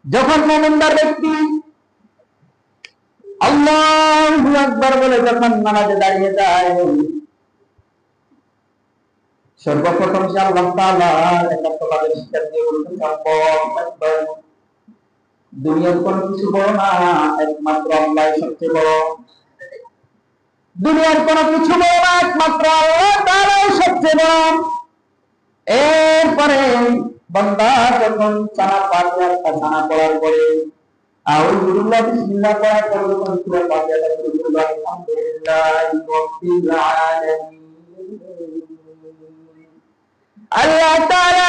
যখন মুমিনদার ব্যক্তি আল্লাহু আকবার বলে যখন নামাজে দাঁড়িয়ে যায়, সর্বপ্রথম সে আল্লাহ তাআলার একাত্মবাদে স্বীকার দিয়ে বলতে আল্লাহু আকবার। দুনিয়ার কোনো কিছু বড় না, একমাত্র আল্লাহ সবচেয়ে বড়। দুনিয়ার কোনো কিছু বড় না, একমাত্র আল্লাহ তাআলাই সবচেয়ে বড়। এরপরে বান্দা যখন সানা ফাতিহা সানা পড়ার পরে আউযু বিল্লাহি বিসমিল্লাহ পড়ার পরে যখন সূরা ফাতিহা শুরু করবে, আলহামদুলিল্লাহি রাব্বিল আলামিন, আল্লাহ তাআলা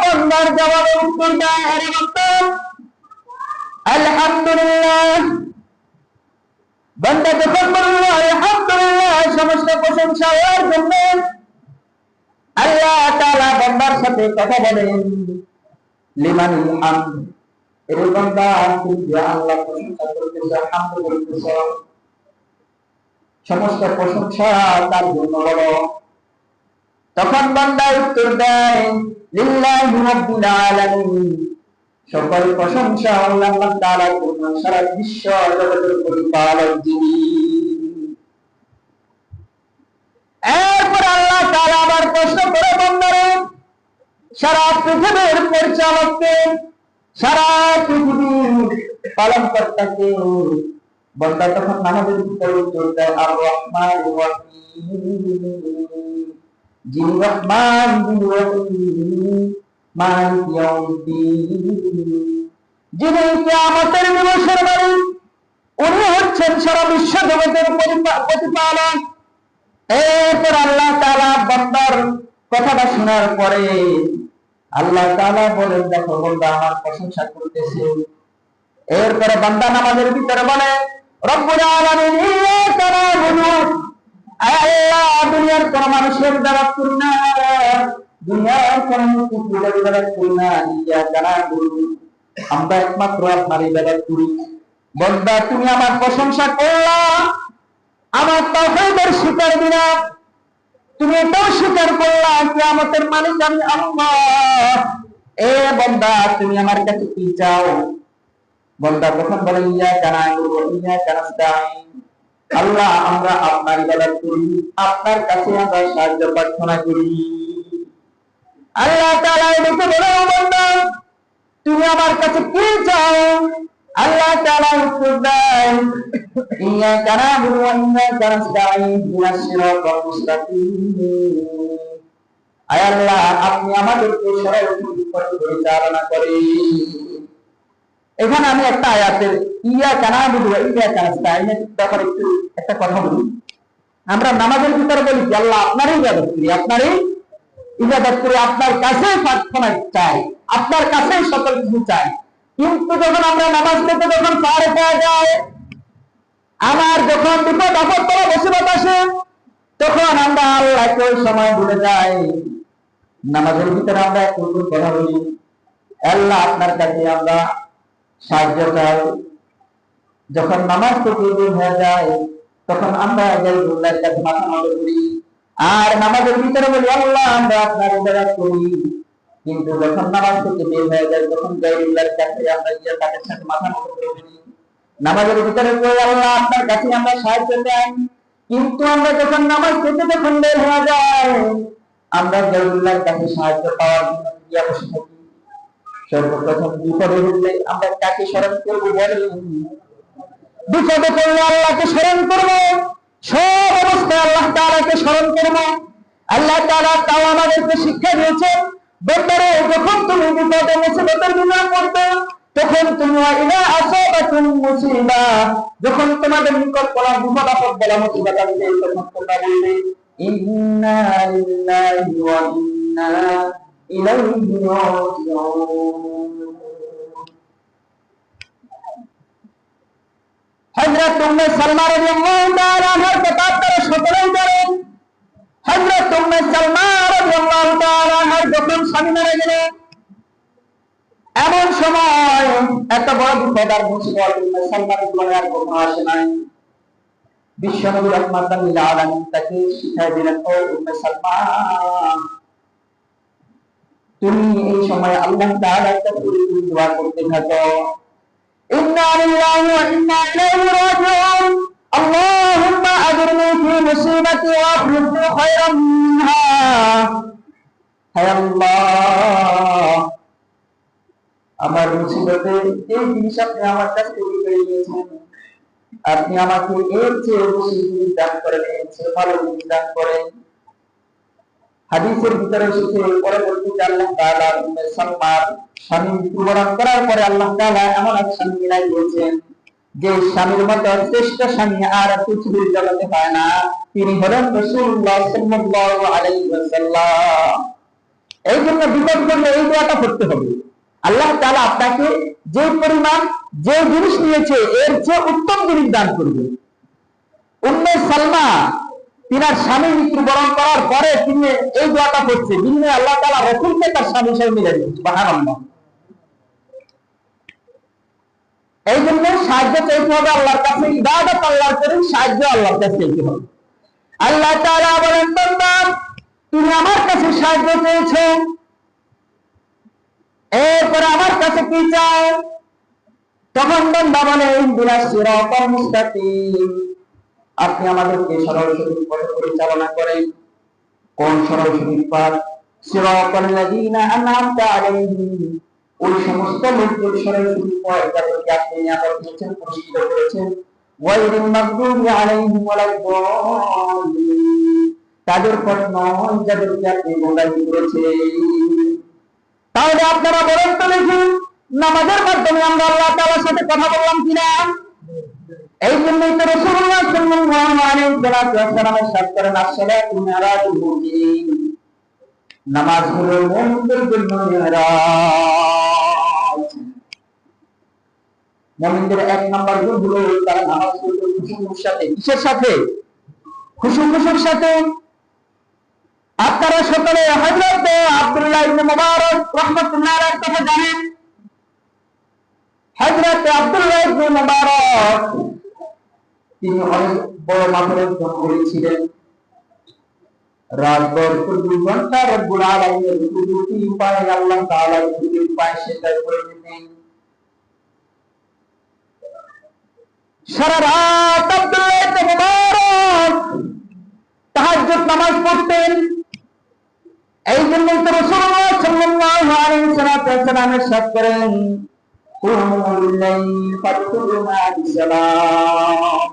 বান্দার জবাবে উত্তর দেয়, আরে বান্দা আলহামদুলিল্লাহ। বান্দা যখন বলল আলহামদুলিল্লাহ, সমস্ত প্রশংসা ওর জন্য, আল্লাহ তাআলা বান্দার সাথে কথা বলেন, লিমানিল হামদ, এর বান্দা তুমি যে আল্লাহ প্রশংসা করতেছ, হামদ করতেছ, সমস্ত প্রশংসা তার জন্য বলো। তখন বান্দা উত্তর দেয়, লিল্লাহি রাব্বিল আলামিন, সকল প্রশংসা আল্লাহ তাআলার জন্য, সারা বিশ্ব জগতের প্রতিপালক যিনি। এরপর আল্লাহ তাআলা আবার প্রশ্ন করে বান্দারে, সারা পৃথিবীর পরিচালককে, সারা পৃথিবীর পালনকর্তাকে। বান্দা তখন নামাজের ভিতরে উত্তর দেয়, আর রহমানির রহিম, যিনি রহমান, যিনি রহিম, মালিক ইয়াউমিদ্দিন, যিনি কিয়ামতের দিবসের মালিক, উনি হচ্ছেন সারা বিশ্ব জগতের প্রতিপালক। এরপর আল্লাহ তাআলা বান্দার কথাটা শোনার পরে আল্লাহ তাআলা বলেন, দেখো বান্দা আমার প্রশংসা করতেছে। এরপরে বান্দা নামাজের ভিতরে বলে, রব্বুল আলামিন ইয়াকা না'বুদু, আল্লাহ দুনিয়ার কোন মানুষের দ্বারা করি না, দুনিয়ার কোন কুকুরের দ্বারা করি না, ইয়াকা না'বুদু, আমরা একমাত্র আপনার ইবাদত করি। বান্দা তুমি আমার প্রশংসা করলা, আমার তাওহীদের স্বীকার দিলা, তুমি এটাও স্বীকার করলা কিয়ামতের মালিক আমি আল্লাহ। এ বান্দা তুমি আমার কাছে কি চাও? বান্দা তখন বলে, ইয়াকা না'বুদু ওয়া ইয়াকা নাস্তাঈন, আল্লাহ আমরা আপনার ইবাদত করি, আপনার কাছে আমরা সাহায্য প্রার্থনা করি। আল্লাহ তাআলা এটাকে বলে, ও বান্দা তুমি আমার কাছে কি চাও? আল্লাহ তাআলা উত্তর দেন, ইয়াকা না'বুদু ওয়া ইয়াকা নাস্তাঈন, ইহদিনাস সিরাতাল মুস্তাকিম, আয় আল্লাহ আপনি আমাদেরকে সরল পথে পরিচালনা করেন। এখানে আমি একটা আয়াতের ইয়াকা না'বুদু ওয়া ইয়াকা নাস্তাঈনের ব্যাপারে একটু একটা কথা বলি। আমরা নামাজের ভিতরে বলি যে আল্লাহ আপনারই ইবাদত করি, আপনারই ইবাদত করি, আপনার কাছে প্রার্থনা চাই, আপনার কাছে সকল কিছু চাই। কিন্তু যখন আমরা নামাজ পড়তে যখন পার হয়ে যায়, আমার যখন বিপদ আপদ বড় মুসিবত আসে, তখন আমরা আল্লাহকে ওই সময় ভুলে যাই। নামাজের ভিতরে আমরা একটু কথা বলি, আল্লাহ আপনার কাছে আমরা সাহায্য চাই। যখন নামাজ থেকে বের হয়ে যায়, তখন আমরা আল্লাহর কাছে মাথা নত করি, আর নামাজের ভিতরে বলি আল্লাহ আমরা আপনার ইবাদত করি। কিন্তু যখন নামাজ থেকে বের হয়ে যায়, তখন আল্লাহর কাছে আমরা গিয়ে তাদের সাথে মাথা নত করি। নামাজের ভিতরে বলি আল্লাহ আপনার কাছে আমরা সাহায্য চাই, কিন্তু আমরা যখন নামাজ থেকে যখন বের হয়ে যায়, আমরা আল্লাহর কাছে সাহায্য পাওয়ার জন্য গিয়ে বসে থাকি। সর্বপ্রথম বিপদে পড়লে আমরা কাকে স্মরণ করবো বলেন? বিপদে পড়লে আল্লাহকে স্মরণ করবো, সব অবস্থায় আল্লাহ তাআলাকে স্মরণ করবো। আল্লাহ তাআলা তাও আমাদেরকে শিক্ষা দিয়েছেন, বান্দারে যখন তুমি বিপদে মুসিবতের ভিতরে পড়বে, তখন তুমি ইযা আসাবাতুম মুসিবা, যখন তোমাদের নিকট কোনো বিপদ আপদ বলা মুসিবত আসবে, তখন তোমরা বলবে ইন্না লিল্লাহি ওয়া ইন্না ইলাইহি রাজিউন। হযরত উম্মে সালমা রাদিয়াল্লাহু তাআলা আনহার কথা আপনারা সকলেই জানেন। হযরত উম্মে সালমা রাদিয়াল্লাহু তাআলা আনহার যখন স্বামী মারা গেলেন, এমন সময় এত বড় বিপদ আর মুসিবত উম্মে সালমার জীবনে আর কখনো আসে নাই। বিশ্বনবী রাহমাতুল লিল আলামিন তাকে শিখাই দিলেন, ও উম্মে সালমা তুমি এই সময় আল্লাহ তাআলার কাছে দোয়া করতে থাকো, ইন্না লিল্লাহি ওয়া ইন্না ইলাইহি রাজিউন, আল্লাহুম্মা আজরনি ফি মুসিবাতি ওয়া আখলিফনি খায়রাম মিনহা। হে আল্লাহ, আমার মুসিবতে এই জিনিস আপনি আমার কাছ থেকে পেয়ে গিয়েছেন, আপনি আমাকে এর চেয়ে বেশি জিনিস দান করেন, এর চেয়ে ভালো জিনিস দান করেন। হাদিসের ভিতরে এসেছে পরবর্তীতে আল্লাহ তাআলা উম্মে সালমার স্বামী মৃত্যুবরণ করার পরে আল্লাহ তাআলা এমন এক স্বামী মিলাই দিয়েছেন যে স্বামীর মতো শ্রেষ্ঠ স্বামী আর পৃথিবীর জগতে পায় না, তিনি হলেন রাসূলুল্লাহ সাল্লাল্লাহু আলাইহি ওয়াসাল্লাম। এই জন্য বিপদ করলে এই দোয়াটা করতে হবে, আল্লাহ তাআলা আপনাকে যে পরিমাণ যে জিনিস নিয়েছে এর চেয়ে উত্তম জিনিস দান করবে। উম্মে সালমা তিনার স্বামী মৃত্যুবরণ করার পরে তিনি এই দোয়াটা করছে, যিনি আল্লাহ তাআলা রাসূলকে তার স্বামী হিসেবে মিলে দিয়েছে। সুবহানাল্লাহ। এই জন্য সাহায্য চাইতে হবে আল্লাহর কাছে, ইবাদত আল্লাহর করে, সাহায্য আল্লাহর কাছে চাইতে হবে। আল্লাহ তাআলা বলেন, বান্দা তুমি আমার কাছে সাহায্য চেয়েছো, এরপরে আমার কাছে কি চাও? তখন বান্দা বলে, ইহদিনাস সিরাতাল মুস্তাকিম, আপনি আমাদেরকে সরল সঠিক পথে পরিচালনা করেন। কোন সরল সঠিক পথ? সিরাতাল লাযিনা আন'আমতা আলাইহিম, ওই সমস্ত লোকদের সরল সঠিক পথ যাদেরকে আপনি নিয়ামত দিয়েছেন, পুরস্কৃত করেছেন। গায়রিল মাগদুবি আলাইহিম ওয়ালাদ-দাল্লিন, তাদের পথ নয় যাদেরকে আপনি গোমরাহি করেছেন। তাহলে আপনারা বলেন তো দেখি, নামাজের মাধ্যমে আমরা আল্লাহ তাআলার সাথে কথা বললাম কিনা? এই জন্যই তো রাসূলুল্লাহ সাল্লাল্লাহু আলাইহি ওয়াসাল্লামের সাথে করেন, আসসালাতু মিরাজুল মুমিন, নামাজ হলো মুমিনদের জন্য মিরাজ। মুমিনদের এক নাম্বার গুণ হলো তারা নামাজ পড়বে খুশুর সাথে। কিসের সাথে? খুশুর সাথে। আপনারা সকলে হযরত আব্দুল্লাহ ইবনে মুবারক রাহমাতুল্লাহ আলাইহি কথা জানেন। হযরত আব্দুল্লাহ ইবনে মুবারক তিনি অনেক বড় মাপের একজন ওলি ছিলেন। রাতভর ২৪ ঘন্টা রব্বুল আলামিনের দুটি উপায় আল্লাহ তাআলার দুটি উপায় সেটাই করে দিতেন। সারা রাত আব্দুল্লাহ ইবনে মুবারক তাহাজ্জুদ নামাজ পড়তেন। এই জন্য তো রাসূলুল্লাহ সাল্লাল্লাহু আলাইহি ওয়াসাল্লাম ইরশাদ করেন, কুমুল লাইল ফাতকুরু মা'আস সালাম,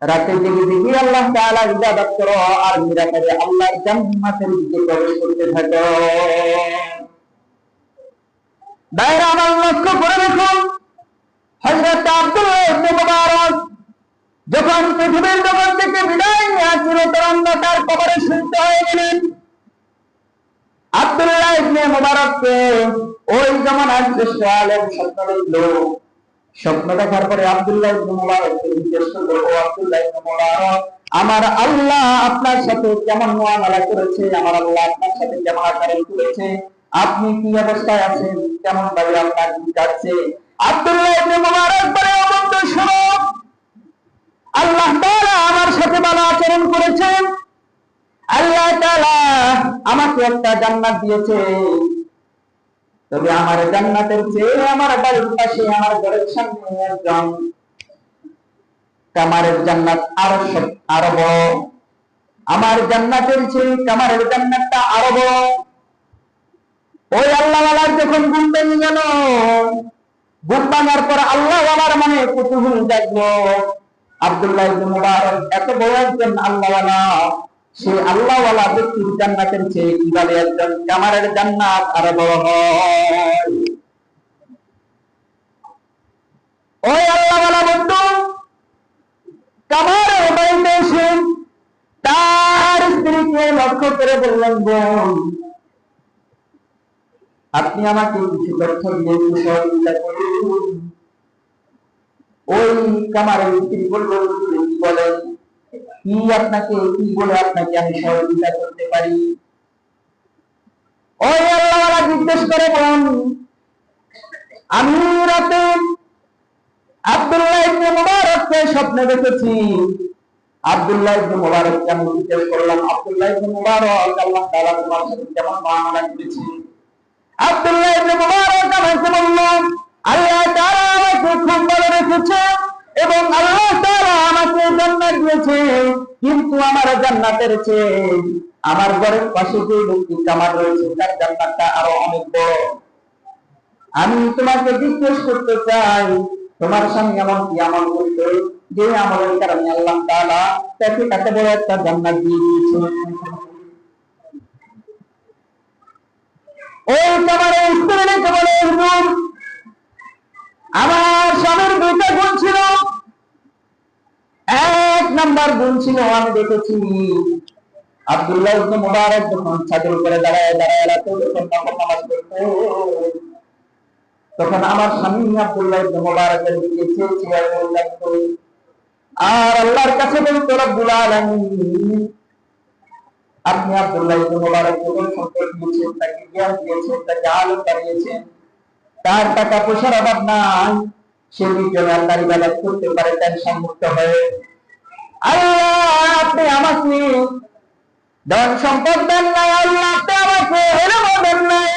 রাতে জেগে জেগে আল্লাহ তাআলার ইবাদত করো আর নিরাপদে আল্লাহর জান্নাতের দিকে প্রবেশ করতে থাকো। দায়রা আমার লক্ষ্য করে দেখুন, হযরত আব্দুল্লাহ ইবনে মুবারক যখন পৃথিবীর জগৎ থেকে বিদায় নিয়ে চিরতর অন্ধকার কবরে শুনতে হয়ে গেলেন, আব্দুল্লাহ ইবনে মুবারককে ওই জামানার শ্রেষ্ঠ আলেম স্বপ্ন দেখলো। স্বপ্ন দেখার পরে আব্দুল্লাহ ইবনে মুবারককে জিজ্ঞেস করলো, ও আব্দুল্লাহ ইবনে মুবারক, আমার আল্লাহ আপনার সাথে কেমন মুআমালা করেছে, আমার আল্লাহ আপনার সাথে কেমন আচরণ করেছে, আপনি কি অবস্থায় আছেন, কেমন ভাবে আপনার দিন কাটছে? আব্দুল্লাহ ইবনে মুবারক বলে, ও বন্ধু শোনো, আল্লাহ তাআলা আমার সাথে ভালো আচরণ করেছেন। আল্লাহ তাআলা আমাকে একটা জান্নাত দিয়েছে, তবে আমার জান্নাতের চেয়ে আমার বাড়ির পাশে আমার ঘরের সামনে একজন কামারের জান্নাত আরো বড়, আমার জান্নাতের চেয়ে কামারের জান্নাতটা আরো বড়। ওই আল্লাহওয়ালার যখন ঘুম ভেঙে গেল, ঘুম ভাঙার পর আল্লাহওয়ালার মনে কুতূহল জাগলো, আব্দুল্লাহ ইবনে মুবারক এত বড় একজন আল্লাহওয়ালা, সে আল্লাহওয়ালা ব্যক্তির জান্নাতের চেয়ে কিভাবে একজন কামারের জান্নাত আরো বড় হয়? ওই আল্লাহওয়ালা বন্ধু কামারের বাড়িতে এসে তার স্ত্রীকে লক্ষ্য করে বললেন, বোন, আপনি আমাকে কিছু তথ্য দিয়ে সহযোগিতা করুন। ওই কামারের স্ত্রী বলল, কি বলেন, কি বলে আপনাকে আমি সহযোগিতা করতে পারি? ওই আল্লাহওয়ালা জিজ্ঞেস করে, বোন, আমি রাতে আব্দুল্লাহ ইবনে মুবারককে স্বপ্নে দেখেছি, আব্দুল্লাহ ইবনে মুবারককে আমি জিজ্ঞেস করলাম, আব্দুল্লাহ ইবনে মুবারক, আল্লাহ তাআলা তোমার সাথে কেমন মুআমালা করেছে? আব্দুল্লাহ ইবনে মুবারক আমাকে বলল, আল্লাহ তাআলা আমাকে খুব ভালো রেখেছে এবং আল্লাহ তাআলা আমাকে জান্নাত দিয়েছে, কিন্তু আমার জান্নাতের চেয়ে আমার ঘরের পাশে যে লোকটি কামার রয়েছে তার জান্নাতটা আরো অনেক বড়। আমি তোমাকে জিজ্ঞেস করতে চাই, তোমার স্বামী এমন কি আমল করতে যে আমলের কারণে আল্লাহ তাআলা তাকে এত বড় একটা জান্নাত দিয়ে দিয়েছে? ওই কামারের স্ত্রীকে বলে, হুজুর, আমার স্বামীর দুইটা গুণ ছিল। এক নাম্বার গুণ ছিল, আমি দেখেছি আব্দুল্লাহ ইবনে মুবারক যখন ছাদের উপরে দাঁড়ায় দাঁড়ায় রাতে যখন নফল নামাজ পড়তো, তখন আমার স্বামী আব্দুল্লাহ ইবনে মুবারকের দিকে চেয়ে বলতো আর আল্লাহর কাছে বলতো, রব্বুল আলামিন, আপনি আব্দুল্লাহ ইবনে মুবারককে কোন সম্পদ দিয়েছেন, তাকে জ্ঞান দিয়েছেন, তাকে আলোক বানিয়েছেন, তার টাকা পয়সার অভাব নাই, সে নিজের আল্লাহর ইবাদত করতে পারে টেনশন মুক্ত হয়ে। আল্লাহ, আপনি আমাকে ধন সম্পদ দেন নাই, আল্লাহ আপনি আমাকে এলম দেন নাই,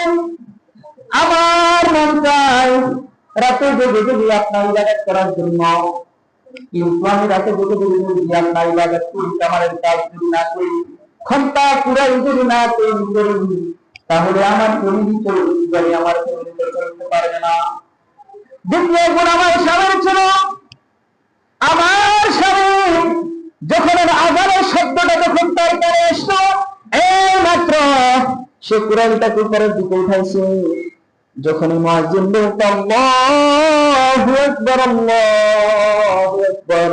আমার মন চায় রাতে জেগে জেগে আপনার ইবাদত করার জন্য, কিন্তু আমি রাতে জেগে জেগে যদি আপনার ইবাদত করি, আমার কাজ যদি না করি, ঘন্টা পুরাই যদি না করি, তাহলে আমার ফ্যামিলি চলবে, আমার ফ্যামিলি চলতে পারবে না। দ্বিতীয় গুণ আমার স্বামীর ছিল, আমার স্বামী যখন আযানের শব্দটা যখন তার কানে আসতো, এই মাত্র সে কোরআনটাকে উপরের দিকে উঠাইছে। যখন মুয়াজ্জিন বলতো আল্লাহু আকবার, আল্লাহু আকবার,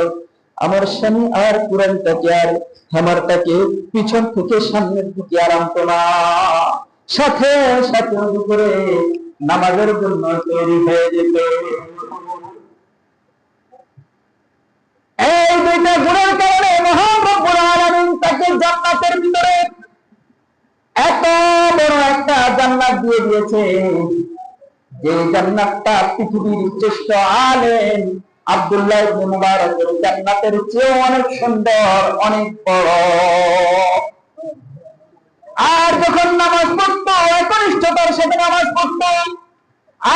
আমার স্বামী আর কোরআনটাকে আর হেমারটাকে পিছন থেকে সামনের দিকে আর আনতো না, সাথে সাথে উপরে নামাজের জন্য তৈরি হয়ে যেত। এই দুইটা গুণের কারণে মহান রব্বুল আলামিন তাকে জান্নাতের ভিতরে এত বড় একটা জান্নাত দিয়ে দিয়েছে, যে জান্নাতটা পৃথিবীর শ্রেষ্ঠ আলেম আব্দুল্লাহ ইবনে মুবারকের জান্নাতের চেয়ে অনেক সুন্দর, অনেক বড়। আর যখন নামাজ পড়তো, একনিষ্ঠতার সাথে নামাজ পড়তো,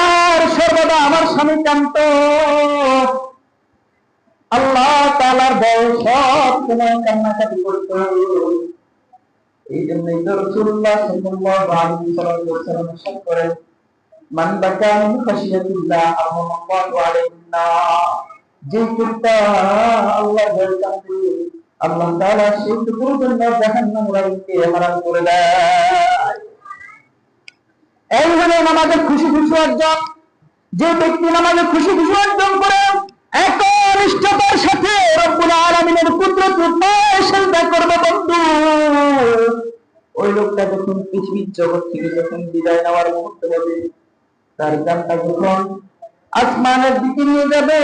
আর সর্বদা আমার স্বামী কাঁদতো, আল্লাহ তাআলার ভয়ে সব সময় কান্নাকাটি করতো। এই জন্যই তো রাসূলুল্লাহ সাল্লাল্লাহু আলাইহি ওয়াসাল্লাম ইরশাদ করেন, মান বাকা মিন খাশিয়াতিল্লাহ আল্লাহু আলাইহিন্না, যে কুত্তা আল্লাহর ভয়ে কাঁদে, আল্লাহ তাআলা সেই কুকুরের জন্য জাহান্নামকে হারাম করে দেয়। এই হলো নামাজে খুশি খুশি অর্জন। যে ব্যক্তি নামাজে খুশি খুশি অর্জন করে একনিষ্ঠতার সাথে রব্বুল আলামিনের কুদরতের পায়ে সিজদা করবে, বন্ধু, ওই লোকটা যখন পৃথিবীর জগৎ থেকে যখন বিদায় নেওয়ার মুহূর্ত হবে, তার জানটা যখন আসমানের দিকে নিয়ে যাবে,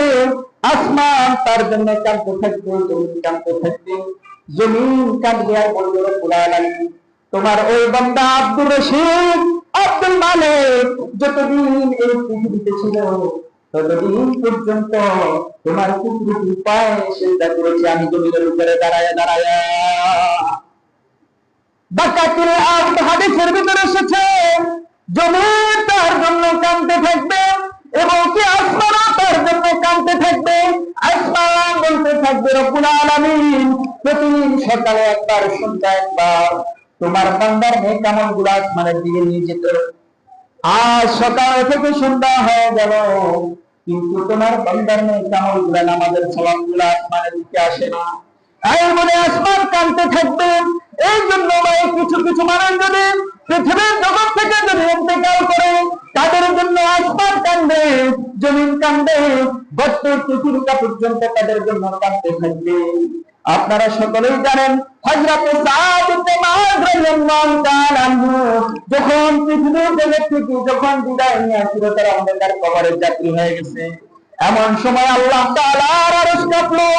আসমান তার জন্য কাঁদতে থাকবে, জমিন কাঁদতে থাকবে, জমিন কাঁদবে আর বলবে, রব্বুল আলামিন, তোমার ওই বান্দা আব্দুর রশিদ, আব্দুল মালিক যতদিন এই পৃথিবীতে ছিল, ততদিন পর্যন্ত তোমার কুদরতি পায়ে সিজদা করেছে আমি জমিনের উপরে দাঁড়ায় দাঁড়ায়। বাকাতুল আরদ হাদিসের ভিতরে এসেছে, জমিন তার জন্য কাঁদতে থাকবে এবং কি আসমানও তার জন্য কাঁদতে থাকবে। আসমান বলতে থাকবে, রব্বুল আলামিন, প্রতিদিন সকালে একবার, সন্ধ্যায় একবার তোমার বান্দার নেক আমলগুলো আসমানের দিকে নিয়ে যেত। আজ সকাল থেকে সন্ধ্যা হয়ে গেল, কিন্তু তোমার বান্দার নেক আমলগুলো, নামাজের সওয়াবগুলো আসমানের দিকে আসে না। এই বলে আসমান কাঁদতে থাকবে। এই জন্য কিছু কিছু মানুষ যদি পৃথিবীর জগৎ থেকে যদি ইন্তেকাল করে, তাদের জন্য আসমান কান্দে, জমিন কান্দে, গত পৃথিবীটা পর্যন্ত তাদের জন্য কাঁদতে থাকবে। আপনারা সকলেই জানেন, হযরত সাদ ইবনে মুআয রাদিয়াল্লাহু তাআলা আনহু যখন পৃথিবীর জগৎ থেকে যখন বিদায় নিয়ে চিরতরে অন্ধকার কবরের যাত্রী হয়ে গেছে, এমন সময় আল্লাহ তাআলার আরশ কাঁপলো।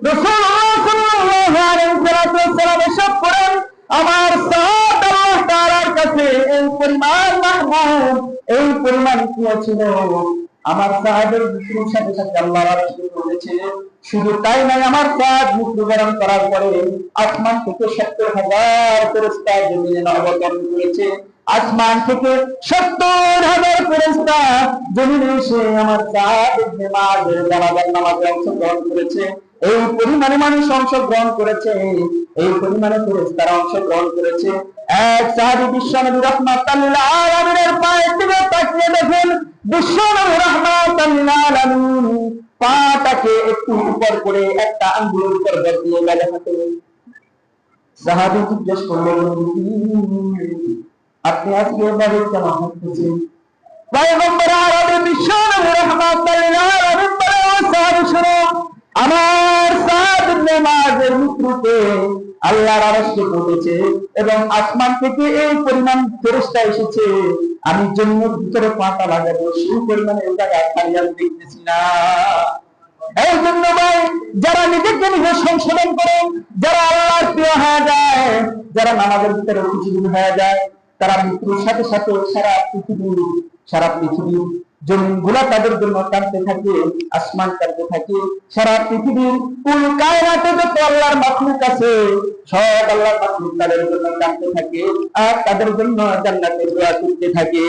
রাসূলুল্লাহ সাল্লাল্লাহু আলাইহি ওয়াসাল্লাম এসব করেন, আমার সাদ আল্লাহ তাআলার কাছে এই পরিমাণ মাহবুব, এই পরিমাণ প্রিয় ছিল, আমার সাহাবের মৃত্যুর সাথে সাথে আল্লাহ রাসূল বলেছিলেন, শুধু তাই নয়, আমার সাহাব মৃত্যুবরণ করার পরে আসমান থেকে 70,000 ফেরেশতা জমিনে অবতরণ করেছে। আসমান থেকে 70,000 ফেরেশতা জমিনে এসে আমার সাহাব ইবনে মুআযের জানাজার নামাজে অংশগ্রহণ করেছে। এই পরিমাণে মানুষ অংশগ্রহণ করেছে, এই পরিমাণে ফেরেশতারা অংশগ্রহণ করেছে। এক সাহাবী বিশ্বনবী রাহমাতুল লিল আলামিনের পায়ের দিকে তাকিয়ে দেখেন, বিশ্বনবী রাহমাতুল লিল আলামিন পাটাকে একটু উপর করে একটা আঙ্গুলের উপর বসিয়ে দেখাতে। সাহাবী জিজ্ঞেস করলেন, আপনি আজকে এভাবে কেন হাঁটতেছেন? পয়গম্বর আরবি বিশ্বনবী রাহমাতুল লিল আলামিন বলেন, সাহাবী শুনো, আমার সাদ ইবনে মুআযের মৃত্যুতে আল্লাহর আরশে পৌঁছেছে এবং আসমান থেকে এই পরিমাণ ফেরেশতা এসেছে, আমি জান্নাতের ভিতরে পাটা লাগাবো সেই পরিমাণে এই জায়গা খালি আমি দেখতেছি না। এই জন্য ভাই, যারা নিজেকে নিজে সংশোধন করে, যারা আল্লাহর প্রিয় হয়ে যায়, যারা নামাজের ভিতরে খুশি হয়ে যায়, তারা মৃত্যুর সাথে সাথে সারা পৃথিবীর জমিনগুলা তাদের জন্য কাঁদতে থাকে, আসমান কাঁদতে থাকে, সারা পৃথিবীর কুল কায়নাতে যত আল্লাহর মাখলুক আছে সব আল্লাহর মাখলুক তাদের জন্য কাঁদতে থাকে আর তাদের জন্য জান্নাতের দোয়া করতে থাকে।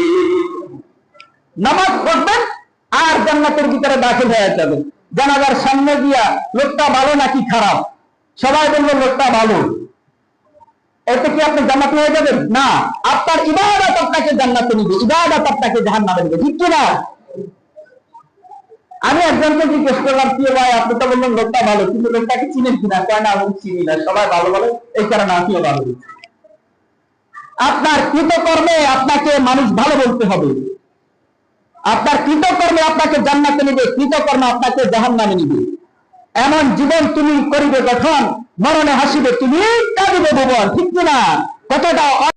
নামাজ পড়বেন আর জান্নাতের ভিতরে দাখিল হয়ে যাবেন। জানাজার সামনে গিয়া লোকটা ভালো নাকি খারাপ, সবাই বলবে লোকটা ভালো, এতে কি আপনি জান্নাত হয়ে যাবেন? না, আপনার ইবাদত আপনাকে জান্নাতে নিবে, ইবাদত আপনাকে জাহান্নামে নিবে, ঠিক কি না? আমি একজনকে জিজ্ঞেস করলাম, কি ভাই আপনি তো বললেন লোকটা ভালো, কিন্তু লোকটাকে চিনেন কিনা? কয় না, আমি চিনি না, সবাই ভালো বলে, এই কারণে আমিও ভালো বলছি। আপনার কৃতকর্মে আপনাকে মানুষ ভালো বলতে হবে। আপনার কৃতকর্মে আপনাকে জান্নাতে নিবে, কৃতকর্মে আপনাকে জাহান্নামে নিবে। এমন জীবন তুমি করিবে যখন মরণে হাসিবে তুমি কাঁদিবে ভুবন, ঠিক কিনা? কতটা